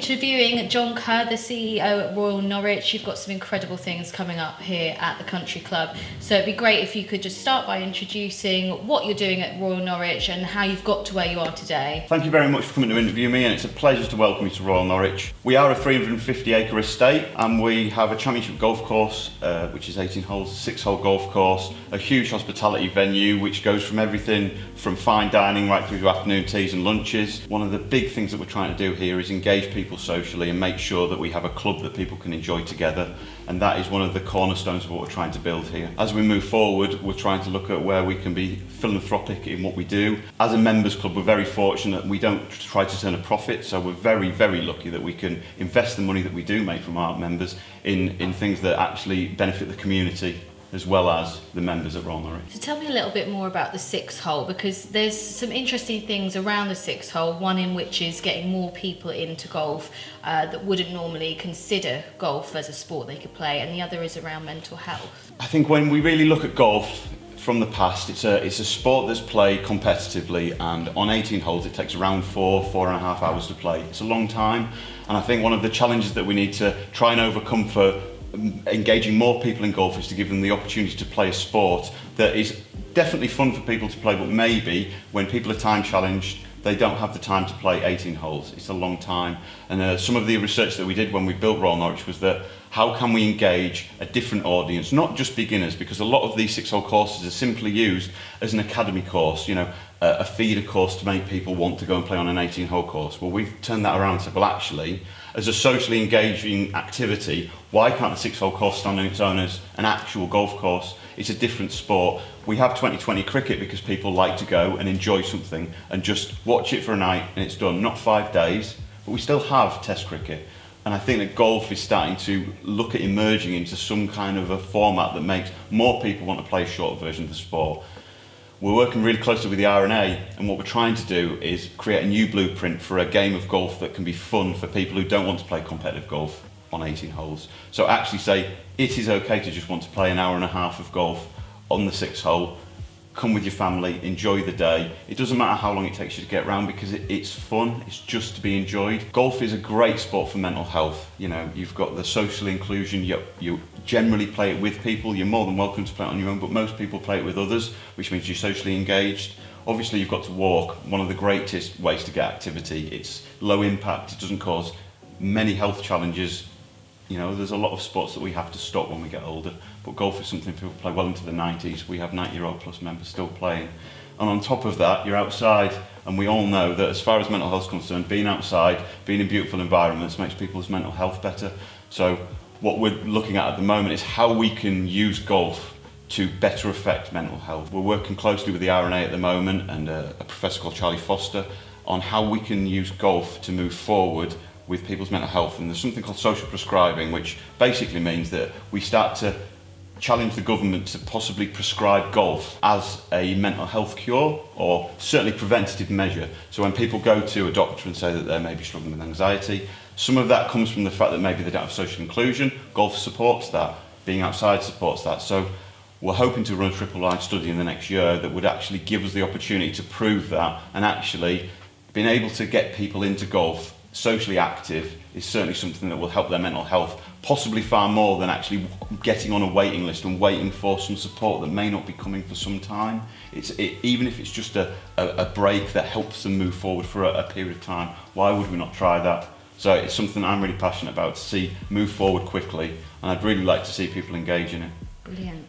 interviewing John Kerr, the CEO at Royal Norwich. You've got some incredible things coming up here at the Country Club. So it'd be great if you could just start by introducing what you're doing at Royal Norwich and how you've got to where you are today. Thank you very much for coming to interview me, and it's a pleasure to welcome you to Royal Norwich. We are a 350-acre estate, and we have a championship golf course, which is 18 holes, 6-hole golf course, a huge hospitality venue which goes from everything from fine dining right through to afternoon teas and lunches. One of the big things that we're trying to do here is engage people socially and make sure that we have a club that people can enjoy together, and that is one of the cornerstones of what we're trying to build here. As we move forward, we're trying to look at where we can be philanthropic in what we do. As a members club, we're very fortunate. We don't try to turn a profit, so we're very, very lucky that we can invest the money that we do make from our members in things that actually benefit the community as well as the members at Royal Norwich. So tell me a little bit more about the 6-hole, because there's some interesting things around the 6-hole, one in which is getting more people into golf that wouldn't normally consider golf as a sport they could play, and the other is around mental health. I think when we really look at golf from the past, it's a sport that's played competitively, and on 18 holes it takes around 4.5 hours to play. It's a long time, and I think one of the challenges that we need to try and overcome for engaging more people in golf is to give them the opportunity to play a sport that is definitely fun for people to play, but maybe when people are time challenged, they don't have the time to play 18 holes. It's a long time. And some of the research that we did when we built Royal Norwich was that how can we engage a different audience, not just beginners, because a lot of these 6-hole courses are simply used as an academy course, a feeder course to make people want to go and play on an 18-hole course. Well, we've turned that around and said, well, actually, as a socially engaging activity, why can't the 6-hole course stand on its own as an actual golf course? It's a different sport. We have 2020 cricket because people like to go and enjoy something and just watch it for a night and it's done, not 5 days, but we still have test cricket. And I think that golf is starting to look at emerging into some kind of a format that makes more people want to play a shorter version of the sport. We're working really closely with the R&A, and what we're trying to do is create a new blueprint for a game of golf that can be fun for people who don't want to play competitive golf on 18 holes. So actually say, it is okay to just want to play an hour and a half of golf on the 6-hole. Come with your family, enjoy the day. It doesn't matter how long it takes you to get round because it's fun, it's just to be enjoyed. Golf is a great sport for mental health. You've got the social inclusion, you generally play it with people, you're more than welcome to play it on your own, but most people play it with others, which means you're socially engaged. Obviously you've got to walk, one of the greatest ways to get activity. It's low impact, it doesn't cause many health challenges. There's a lot of sports that we have to stop when we get older, but golf is something people play well into the 90s. We have 90-year-old plus members still playing. And on top of that, you're outside, and we all know that as far as mental health is concerned, being outside, being in beautiful environments makes people's mental health better. So what we're looking at the moment is how we can use golf to better affect mental health. We're working closely with the R&A at the moment and a professor called Charlie Foster on how we can use golf to move forward with people's mental health. And there's something called social prescribing, which basically means that we start to challenge the government to possibly prescribe golf as a mental health cure or certainly preventative measure. So when people go to a doctor and say that they may be struggling with anxiety, some of that comes from the fact that maybe they don't have social inclusion. Golf supports that, being outside supports that. So we're hoping to run a triple-blind study in the next year that would actually give us the opportunity to prove that, and actually being able to get people into golf socially active is certainly something that will help their mental health, possibly far more than actually getting on a waiting list and waiting for some support that may not be coming for some time. Even if it's just a break that helps them move forward for a period of time, why would we not try that? So it's something I'm really passionate about, to see move forward quickly, and I'd really like to see people engage in it. Brilliant.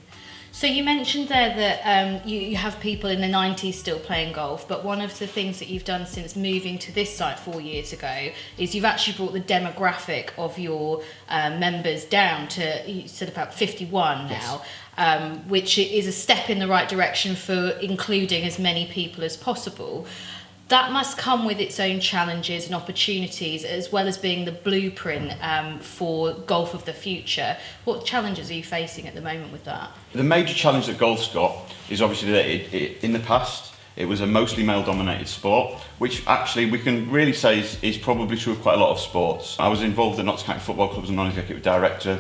So you mentioned there that you have people in the 90s still playing golf, but one of the things that you've done since moving to this site 4 years ago is you've actually brought the demographic of your members down to, you said, about 51 now, yes. Which is a step in the right direction for including as many people as possible. That must come with its own challenges and opportunities, as well as being the blueprint for golf of the future. What challenges are you facing at the moment with that? The major challenge that golf's got is obviously that in the past, it was a mostly male-dominated sport, which actually we can really say is probably true of quite a lot of sports. I was involved at Notts County Football Club as a non-executive director,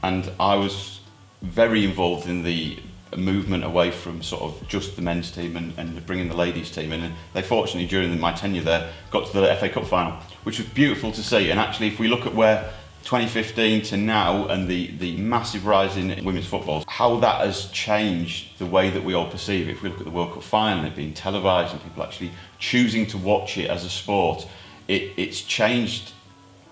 and I was very involved in the a movement away from sort of just the men's team and bringing the ladies team in. And they fortunately, during my tenure there, got to the FA Cup final, which was beautiful to see. And actually, if we look at where 2015 to now and the massive rise in women's football, how that has changed the way that we all perceive it. If we look at the World Cup final, it being televised and people actually choosing to watch it as a sport, it's changed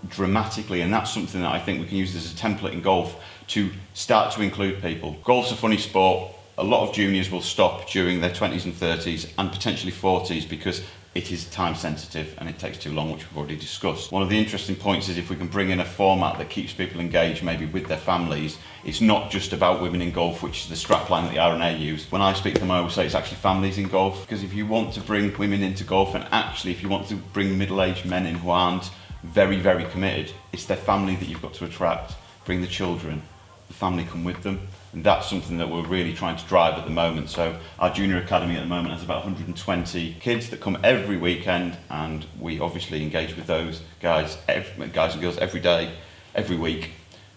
dramatically, and that's something that I think we can use as a template in golf to start to include people. Golf's a funny sport. A lot of juniors will stop during their 20s and 30s and potentially 40s because it is time sensitive and it takes too long, which we've already discussed. One of the interesting points is if we can bring in a format that keeps people engaged, maybe with their families. It's not just about women in golf, which is the strapline that the R&A use. When I speak to them, I always say it's actually families in golf, because if you want to bring women into golf, and actually if you want to bring middle-aged men in who aren't very, very committed, it's their family that you've got to attract. Bring the children, the family come with them. And that's something that we're really trying to drive at the moment. So our junior academy at the moment has about 120 kids that come every weekend, and we obviously engage with those guys and girls every day, every week,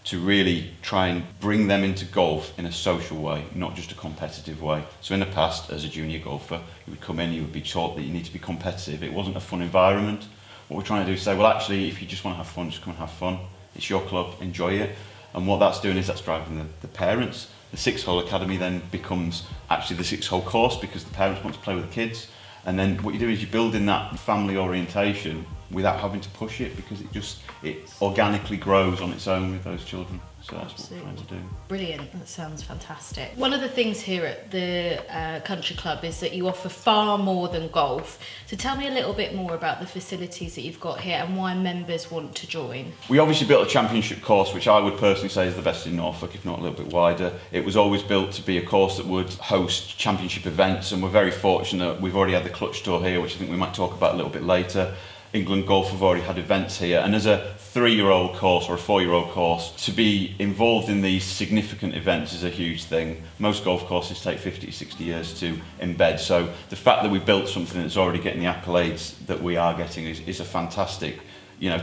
to really try and bring them into golf in a social way, not just a competitive way. So in the past, as a junior golfer, you would come in, you would be taught that you need to be competitive. It wasn't a fun environment. What we're trying to do is say, well, actually, if you just want to have fun, just come and have fun. It's your club, enjoy it. And what that's doing is that's driving the parents. The 6-hole academy then becomes actually the 6-hole course because the parents want to play with the kids. And then what you do is you build in that family orientation without having to push it, because it organically grows on its own with those children. So that's Absolutely. what we're trying to do. Brilliant, that sounds fantastic. One of the things here at the Country Club is that you offer far more than golf. So tell me a little bit more about the facilities that you've got here and why members want to join. We obviously built a championship course, which I would personally say is the best in Norfolk, if not a little bit wider. It was always built to be a course that would host championship events, and we're very fortunate. We've already had the Clutch Tour here, which I think we might talk about a little bit later. England Golf have already had events here, and as a 3-year-old course or a 4-year-old course, to be involved in these significant events is a huge thing. Most golf courses take 50 to 60 years to embed, so the fact that we built something that's already getting the accolades that we are getting is a fantastic,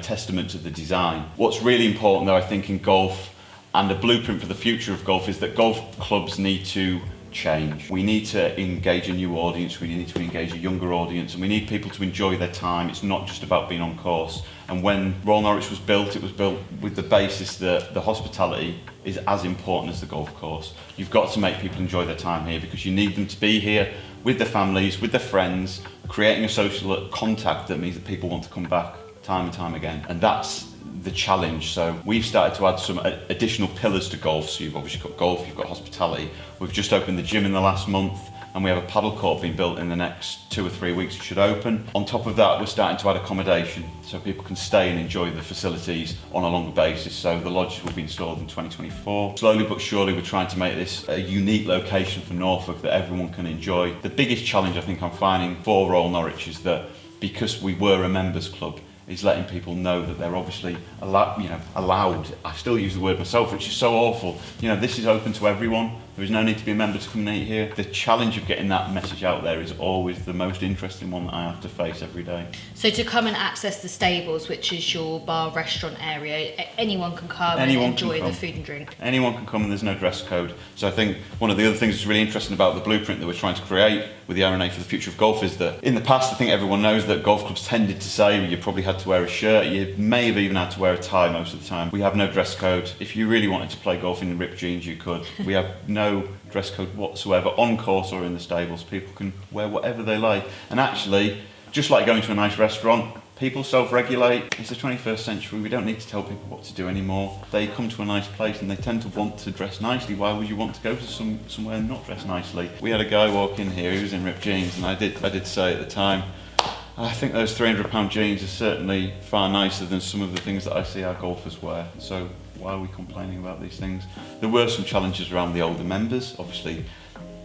testament to the design. What's really important though, I think, in golf and the blueprint for the future of golf is that golf clubs need to change. We need to engage a new audience, we need to engage a younger audience, and we need people to enjoy their time. It's not just about being on course. And when Royal Norwich was built, it was built with the basis that the hospitality is as important as the golf course. You've got to make people enjoy their time here because you need them to be here with their families, with their friends, creating a social contact that means that people want to come back time and time again. And that's the challenge. So we've started to add some additional pillars to golf. So you've obviously got golf, you've got hospitality. We've just opened the gym in the last month, and we have a paddle court being built in the next 2 or 3 weeks. It should open. On top of that, we're starting to add accommodation so people can stay and enjoy the facilities on a longer basis. So the lodges will be installed in 2024. Slowly but surely, we're trying to make this a unique location for Norfolk that everyone can enjoy. The biggest challenge I think I'm finding for Royal Norwich is that because we were a members club, is letting people know that they're obviously allowed. I still use the word myself, which is so awful. This is open to everyone. There is no need to be a member to come and eat here. The challenge of getting that message out there is always the most interesting one that I have to face every day. So to come and access the stables, which is your bar restaurant area, anyone can come and enjoy the food and drink? Anyone can come, and there's no dress code. So I think one of the other things that's really interesting about the blueprint that we're trying to create with the R&A for the future of golf is that in the past, I think everyone knows that golf clubs tended to say you probably had to wear a shirt, you may have even had to wear a tie most of the time. We have no dress code. If you really wanted to play golf in ripped jeans, you could. We have no dress code whatsoever on course or in the stables. People can wear whatever they like. And actually, just like going to a nice restaurant, people self-regulate. It's the 21st century. We don't need to tell people what to do anymore. They come to a nice place and they tend to want to dress nicely. Why would you want to go to somewhere and not dress nicely? We had a guy walk in here, he was in ripped jeans, and I did say at the time, I think those £300 jeans are certainly far nicer than some of the things that I see our golfers wear. So why are we complaining about these things? There were some challenges around the older members. Obviously,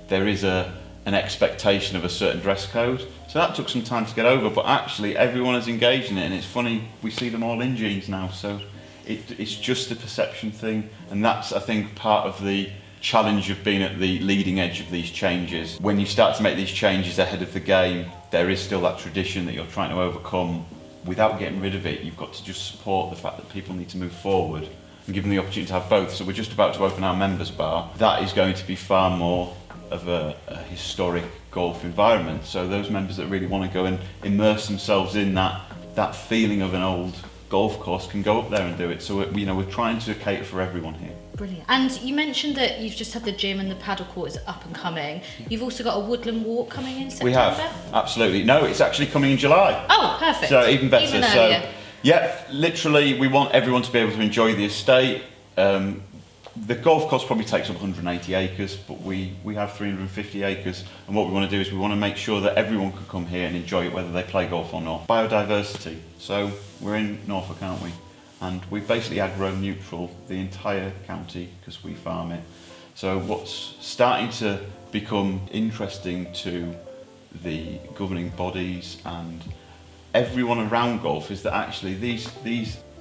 there is an expectation of a certain dress code. So that took some time to get over, but actually everyone is engaged in it, and it's funny, we see them all in jeans now. So it's just a perception thing, and that's, I think, part of the challenge of being at the leading edge of these changes. When you start to make these changes ahead of the game, there is still that tradition that you're trying to overcome. Without getting rid of it, you've got to just support the fact that people need to move forward and give them the opportunity to have both. So we're just about to open our members bar. That is going to be far more of a historic golf environment. So those members that really want to go and immerse themselves in that feeling of an old golf course can go up there and do it. So we're trying to cater for everyone here. Brilliant. And you mentioned that you've just had the gym and the paddle court is up and coming. You've also got a woodland walk coming in September? We have, absolutely. No, it's actually coming in July. Oh, perfect. So even better. Even earlier. So, yeah, literally we want everyone to be able to enjoy the estate. The golf course probably takes up 180 acres, but we have 350 acres, and what we want to do is we want to make sure that everyone can come here and enjoy it whether they play golf or not. Biodiversity. So we're in Norfolk, aren't we? And we're basically agro-neutral the entire county because we farm it. So what's starting to become interesting to the governing bodies and everyone around golf is that actually these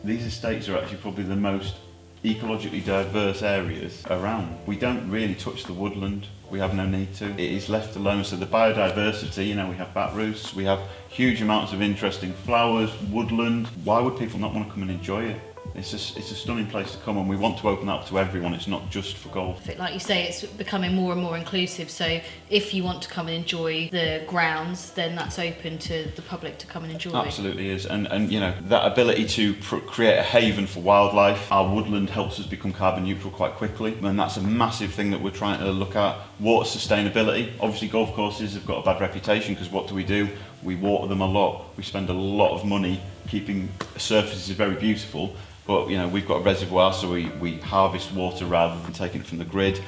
estates are actually probably the most ecologically diverse areas around. We don't really touch the woodland. We have no need to. It is left alone. So the biodiversity, we have bat roosts, we have huge amounts of interesting flowers, woodland. Why would people not want to come and enjoy it? It's a stunning place to come, and we want to open up to everyone. It's not just for golf. Like you say, it's becoming more and more inclusive. So if you want to come and enjoy the grounds, then that's open to the public to come and enjoy. Absolutely is, and that ability to create a haven for wildlife. Our woodland helps us become carbon neutral quite quickly, and that's a massive thing that we're trying to look at. Water sustainability. Obviously, golf courses have got a bad reputation because what do? We water them a lot. We spend a lot of money keeping surfaces very beautiful. But we've got a reservoir, so we harvest water rather than taking it from the grid.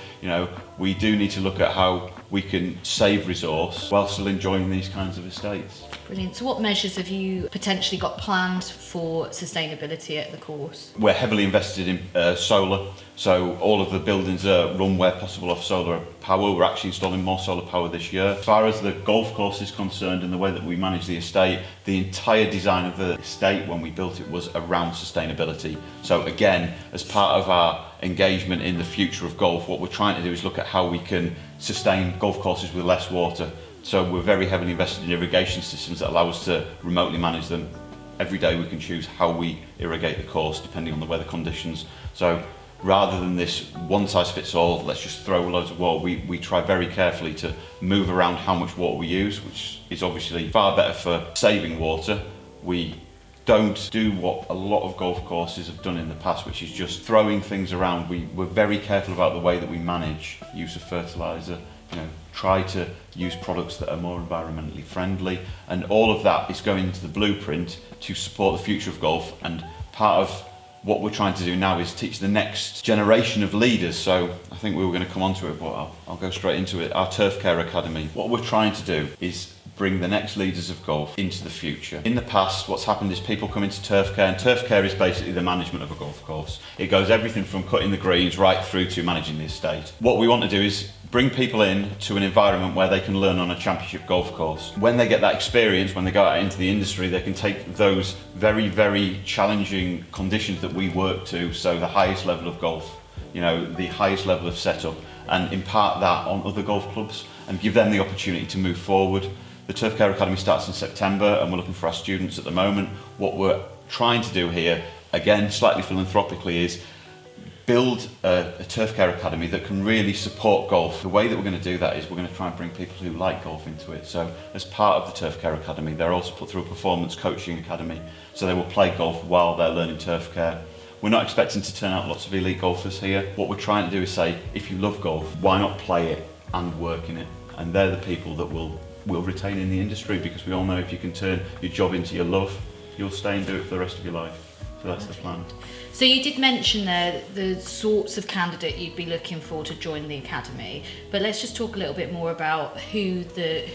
We do need to look at how we can save resource while still enjoying these kinds of estates. Brilliant. So what measures have you potentially got planned for sustainability at the course? We're heavily invested in solar, so all of the buildings are run where possible off solar power. We're actually installing more solar power this year. As far as the golf course is concerned and the way that we manage the estate, the entire design of the estate when we built it was around sustainability. So again, as part of our engagement in the future of golf, what we're trying to do is look at how we can sustain golf courses with less water. So we're very heavily invested in irrigation systems that allow us to remotely manage them. Every day we can choose how we irrigate the course depending on the weather conditions. So rather than this one size fits all, let's just throw loads of water, we try very carefully to move around how much water we use, which is obviously far better for saving water. We don't do what a lot of golf courses have done in the past, which is just throwing things around. We're very careful about the way that we manage use of fertiliser, try to use products that are more environmentally friendly, and all of that is going into the blueprint to support the future of golf. And part of what we're trying to do now is teach the next generation of leaders. So I think we were going to come on to it, but I'll go straight into it. Our Turf Care Academy. What we're trying to do is bring the next leaders of golf into the future. In the past, what's happened is people come into turf care, and turf care is basically the management of a golf course. It goes everything from cutting the greens right through to managing the estate. What we want to do is bring people in to an environment where they can learn on a championship golf course. When they get that experience, when they go out into the industry, they can take those very, very challenging conditions that we work to, so the highest level of golf, the highest level of setup, and impart that on other golf clubs and give them the opportunity to move forward. The Turf Care Academy starts in September, and we're looking for our students at the moment. What we're trying to do here, again, slightly philanthropically, is build a Turf Care Academy that can really support golf. The way that we're going to do that is we're going to try and bring people who like golf into it. So as part of the Turf Care Academy, they're also put through a performance coaching academy, so they will play golf while they're learning turf care. We're not expecting to turn out lots of elite golfers here. What we're trying to do is say, if you love golf, why not play it and work in it? And they're the people that will retain in the industry, because we all know if you can turn your job into your love, you'll stay and do it for the rest of your life. So that's the plan. So you did mention there the sorts of candidate you'd be looking for to join the academy, but let's just talk a little bit more about who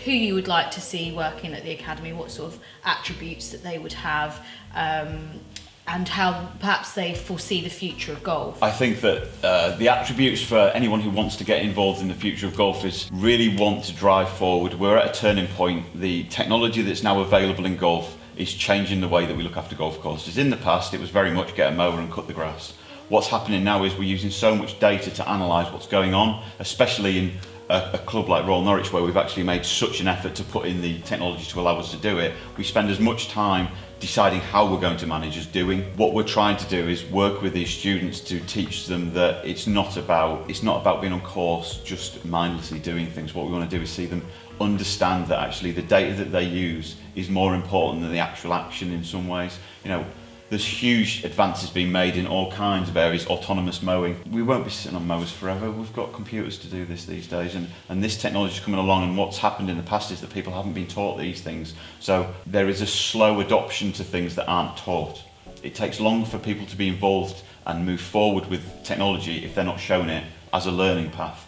you would like to see working at the academy, what sort of attributes that they would have, and how perhaps they foresee the future of golf. I think that the attributes for anyone who wants to get involved in the future of golf is really want to drive forward. We're at a turning point. The technology that's now available in golf is changing the way that we look after golf courses. In the past, it was very much get a mower and cut the grass. What's happening now is we're using so much data to analyse what's going on, especially in a club like Royal Norwich, where we've actually made such an effort to put in the technology to allow us to do it. We spend as much time deciding how we're going to manage is doing. What we're trying to do is work with these students to teach them that it's not about being on course just mindlessly doing things. What we want to do is see them understand that actually the data that they use is more important than the actual action in some ways. You know, there's huge advances being made in all kinds of areas, autonomous mowing. We won't be sitting on mowers forever. We've got computers to do this these days, and this technology is coming along, and what's happened in the past is that people haven't been taught these things. So there is a slow adoption to things that aren't taught. It takes longer for people to be involved and move forward with technology if they're not shown it as a learning path.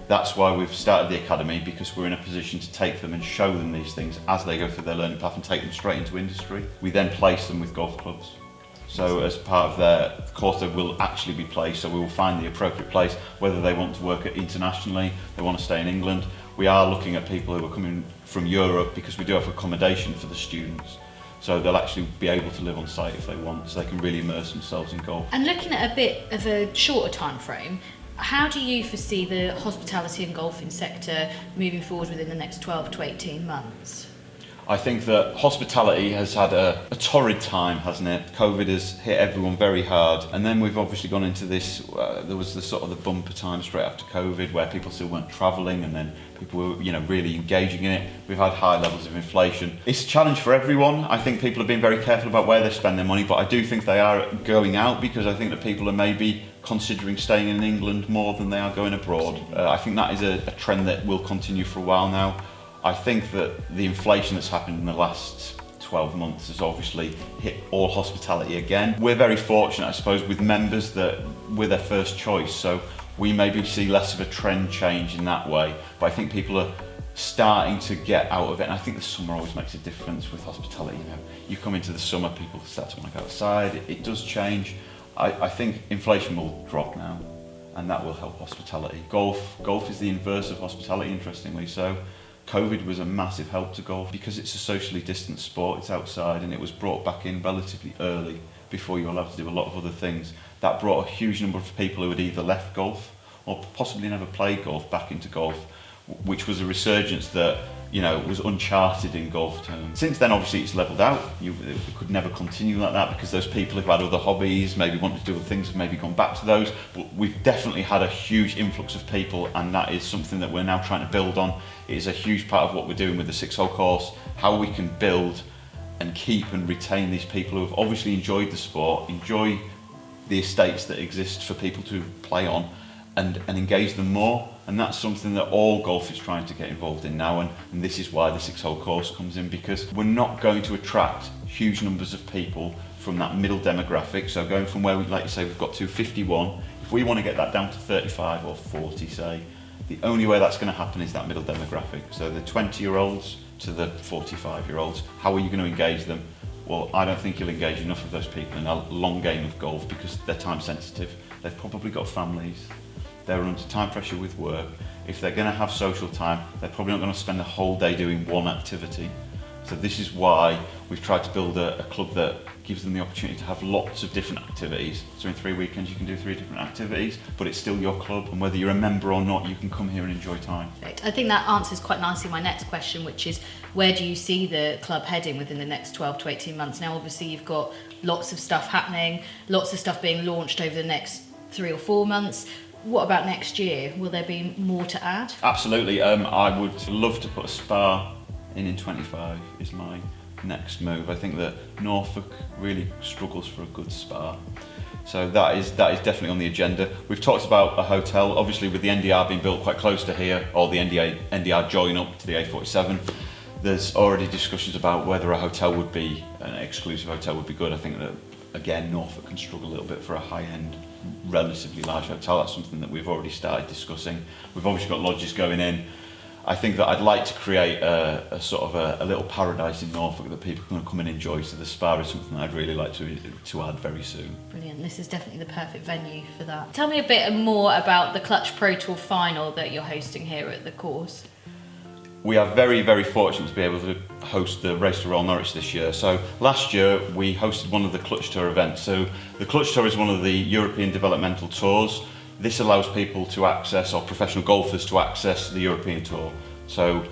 That's why we've started the academy, because we're in a position to take them and show them these things as they go through their learning path and take them straight into industry. We then place them with golf clubs. So as part of their course, they will actually be placed, so we will find the appropriate place, whether they want to work internationally, they want to stay in England. We are looking at people who are coming from Europe, because we do have accommodation for the students. So they'll actually be able to live on site if they want, so they can really immerse themselves in golf. And looking at a bit of a shorter time frame, how do you foresee the hospitality and golfing sector moving forward within the next 12 to 18 months? I think that hospitality has had a torrid time, hasn't it? COVID has hit everyone very hard, and then we've obviously gone into this, there was the sort of the bumper time straight after COVID where people still weren't travelling, and then people were, you know, really engaging in it. We've had high levels of inflation. It's a challenge for everyone. I think people have been very careful about where they spend their money, but I do think they are going out, because I think that people are maybe considering staying in England more than they are going abroad. I think that is a trend that will continue for a while now. I think that the inflation that's happened in the last 12 months has obviously hit all hospitality again. We're very fortunate, I suppose, with members that we're their first choice, so we maybe see less of a trend change in that way, but I think people are starting to get out of it, and I think the summer always makes a difference with hospitality. You know, you come into the summer, people start to want to go outside, it does change. I think inflation will drop now, and that will help hospitality. Golf is the inverse of hospitality, interestingly, so COVID was a massive help to golf because it's a socially distant sport, it's outside, and it was brought back in relatively early before you were allowed to do a lot of other things. That brought a huge number of people who had either left golf or possibly never played golf back into golf, which was a resurgence that, you know, was uncharted in golf terms. Since then, obviously, it's levelled out. It could never continue like that because those people who had other hobbies, maybe wanted to do other things, have maybe gone back to those. But we've definitely had a huge influx of people, and that is something that we're now trying to build on. It is a huge part of what we're doing with the 6-hole course, how we can build and keep and retain these people who have obviously enjoyed the sport, enjoy the estates that exist for people to play on, and engage them more. And that's something that all golf is trying to get involved in now, and this is why the 6-hole course comes in, because we're not going to attract huge numbers of people from that middle demographic. So going from where, like you say, we've got to 51, if we want to get that down to 35 or 40, say, the only way that's going to happen is that middle demographic. So the 20-year-olds to the 45-year-olds, how are you going to engage them? Well, I don't think you'll engage enough of those people in a long game of golf because they're time sensitive. They've probably got families. They're under time pressure with work. If they're going to have social time, they're probably not going to spend the whole day doing one activity. So this is why we've tried to build a club that gives them the opportunity to have lots of different activities. So in 3 weekends you can do 3 different activities, but it's still your club, and whether you're a member or not, you can come here and enjoy time. I think that answers quite nicely my next question, which is where do you see the club heading within the next 12 to 18 months? Now obviously you've got lots of stuff happening, lots of stuff being launched over the next 3 or 4 months. What about next year? Will there be more to add? Absolutely. I would love to put a spa in 25 is my next move. I think that Norfolk really struggles for a good spa. So that is definitely on the agenda. We've talked about a hotel, obviously with the NDR being built quite close to here, or the NDR join up to the A47. There's already discussions about whether a hotel would be, an exclusive hotel would be good. I think that, again, Norfolk can struggle a little bit for a high-end, relatively large hotel. That's something that we've already started discussing. We've obviously got lodges going in. I think that I'd like to create a sort of a little paradise in Norfolk that people can come and enjoy. So the spa is something that I'd really like to add very soon. Brilliant. This is definitely the perfect venue for that. Tell me a bit more about the Clutch Pro Tour final that you're hosting here at the course. We are very, very fortunate to be able to host the race to Royal Norwich this year. So last year we hosted one of the Clutch Tour events. So the Clutch Tour is one of the European developmental tours. This allows people to access, or professional golfers to access, the European Tour. So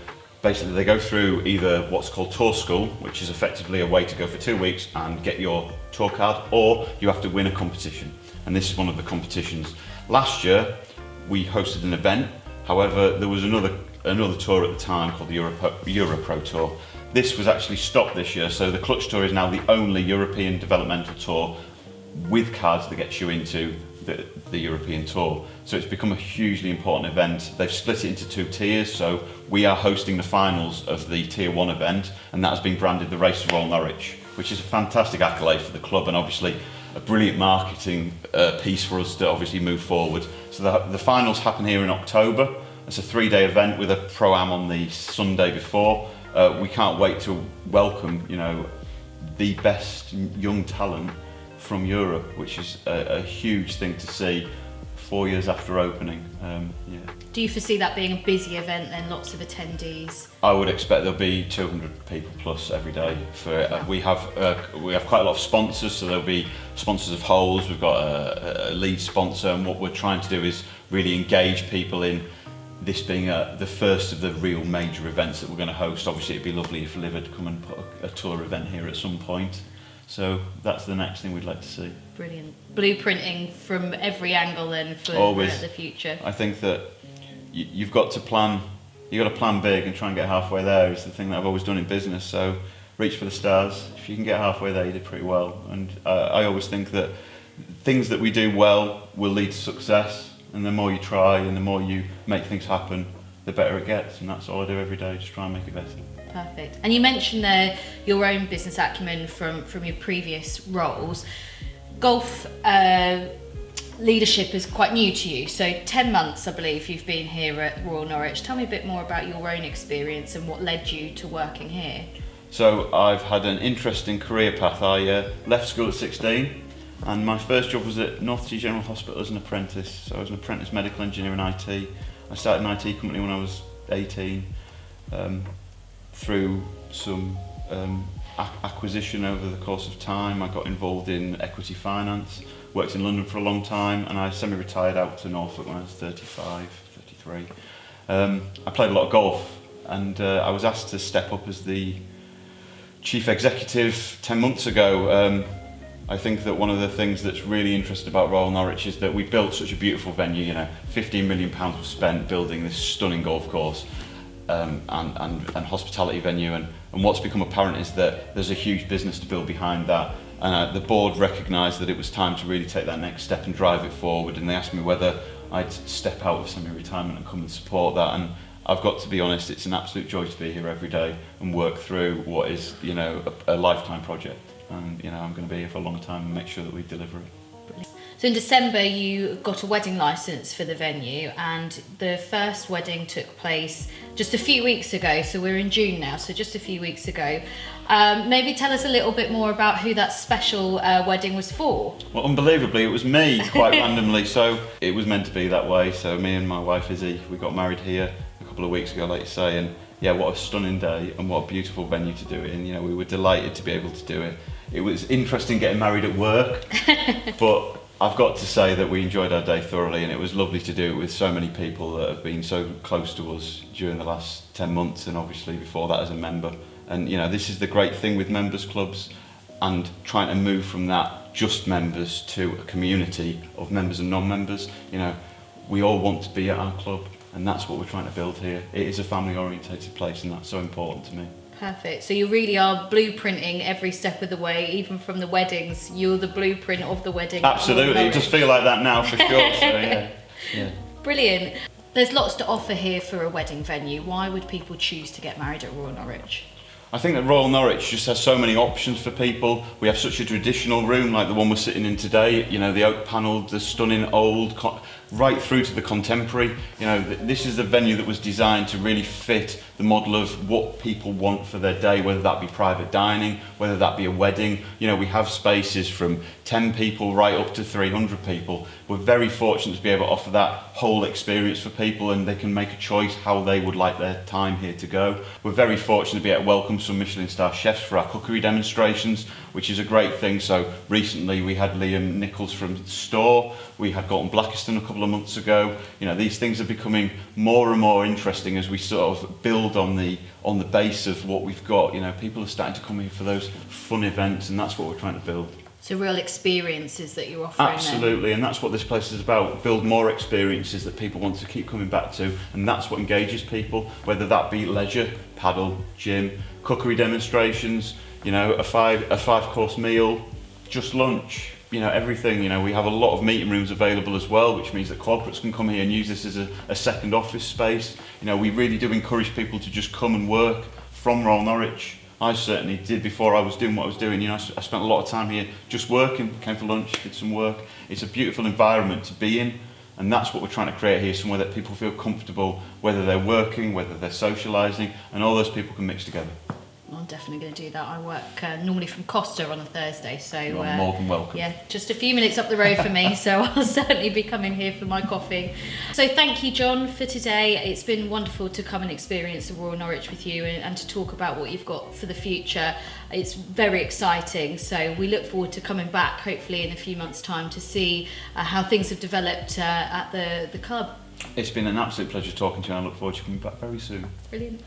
basically they go through either what's called tour school, which is effectively a way to go for 2 weeks and get your tour card, or you have to win a competition. And this is one of the competitions. Last year, we hosted an event. However, there was another tour at the time called the Europro Tour. This was actually stopped this year, so the Clutch Tour is now the only European developmental tour with cards that gets you into the European Tour. So it's become a hugely important event. They've split it into 2 tiers, so we are hosting the finals of the Tier 1 event, and that has been branded the Race to Royal Norwich, which is a fantastic accolade for the club and obviously a brilliant marketing piece for us to obviously move forward. So the finals happen here in October. It's a 3-day event with a Pro-Am on the Sunday before. We can't wait to welcome, the best young talent from Europe, which is a huge thing to see 4 years after opening. Do you foresee that being a busy event then, lots of attendees? I would expect there'll be 200 people plus every day for it. We have quite a lot of sponsors, so there'll be sponsors of holes. We've got a lead sponsor, and what we're trying to do is really engage people in this being the first of the real major events that we're going to host. Obviously, it'd be lovely if Liv had come and put a tour event here at some point. So that's the next thing we'd like to see. Brilliant. Blueprinting from every angle then for the future. I think that you've got to plan big and try and get halfway there is the thing that I've always done in business. So reach for the stars. If you can get halfway there, you did pretty well. And I always think that things that we do well will lead to success. And the more you try and the more you make things happen, the better it gets. And that's all I do every day, just try and make it better. Perfect. And you mentioned there your own business acumen from your previous roles. Golf leadership is quite new to you. So 10 months, I believe, you've been here at Royal Norwich. Tell me a bit more about your own experience and what led you to working here. So I've had an interesting career path. I left school at 16 and my first job was at North Sea General Hospital as an apprentice. So I was an apprentice medical engineer in IT. I started an IT company when I was 18. Through some acquisition over the course of time, I got involved in equity finance, worked in London for a long time, and I semi-retired out to Norfolk when I was 35, 33. I played a lot of golf, and I was asked to step up as the chief executive 10 months ago. I think that one of the things that's really interesting about Royal Norwich is that we built such a beautiful venue. £15 million was spent building this stunning golf course. And hospitality venue, and what's become apparent is that there's a huge business to build behind that, and the board recognised that it was time to really take that next step and drive it forward, and they asked me whether I'd step out of semi-retirement and come and support that. And I've got to be honest, it's an absolute joy to be here every day and work through what is a lifetime project, and I'm going to be here for a long time and make sure that we deliver it. So in December you got a wedding licence for the venue, and the first wedding took place just a few weeks ago, so we're in June now, so just a few weeks ago. Maybe tell us a little bit more about who that special wedding was for. Well, unbelievably, it was me, quite randomly, so it was meant to be that way. So me and my wife Izzy, we got married here a couple of weeks ago, like you say, and yeah, what a stunning day and what a beautiful venue to do it in. We were delighted to be able to do it. It was interesting getting married at work, but I've got to say that we enjoyed our day thoroughly, and it was lovely to do it with so many people that have been so close to us during the last 10 months and obviously before that as a member. And this is the great thing with members clubs and trying to move from that just members to a community of members and non-members. We all want to be at our club, and that's what we're trying to build here. It is a family orientated place, and that's so important to me. Perfect. So you really are blueprinting every step of the way, even from the weddings. You're the blueprint of the wedding. Absolutely. It does feel like that now for sure. So yeah. Brilliant. There's lots to offer here for a wedding venue. Why would people choose to get married at Royal Norwich? I think that Royal Norwich just has so many options for people. We have such a traditional room like the one we're sitting in today, the oak panelled, the stunning old, right through to the contemporary. This is the venue that was designed to really fit the model of what people want for their day, whether that be private dining, whether that be a wedding. We have spaces from 10 people right up to 300 people. We're very fortunate to be able to offer that whole experience for people, and they can make a choice how they would like their time here to go. We're very fortunate to be able to welcome some Michelin star chefs for our cookery demonstrations, which is a great thing. So recently we had Liam Nichols from Store, we had Gordon Blackiston a couple of months ago. These things are becoming more and more interesting as we sort of build build on the base of what we've got. You know, people are starting to come here for those fun events, and that's what we're trying to build. So real experiences that you're offering. Absolutely, and that's what this place is about. Build more experiences that people want to keep coming back to, and that's what engages people, whether that be leisure, paddle, gym, cookery demonstrations, you know, a five-course meal, just lunch, you know, everything. You know, we have a lot of meeting rooms available as well, which means that corporates can come here and use this as a second office space. You know, we really do encourage people to just come and work from Royal Norwich. I certainly did before I was doing what I was doing. You know, I spent a lot of time here just working, came for lunch, did some work. It's a beautiful environment to be in, and that's what we're trying to create here, somewhere that people feel comfortable, whether they're working, whether they're socialising, and all those people can mix together. I'm definitely going to do that. I work normally from Costa on a Thursday, so You're more than welcome. Yeah, just a few minutes up the road for me, so I'll certainly be coming here for my coffee. So thank you, John, for today. It's been wonderful to come and experience the Royal Norwich with you and to talk about what you've got for the future. It's very exciting, so we look forward to coming back, hopefully in a few months' time, to see how things have developed at the club. It's been an absolute pleasure talking to you, and I look forward to coming back very soon. Brilliant.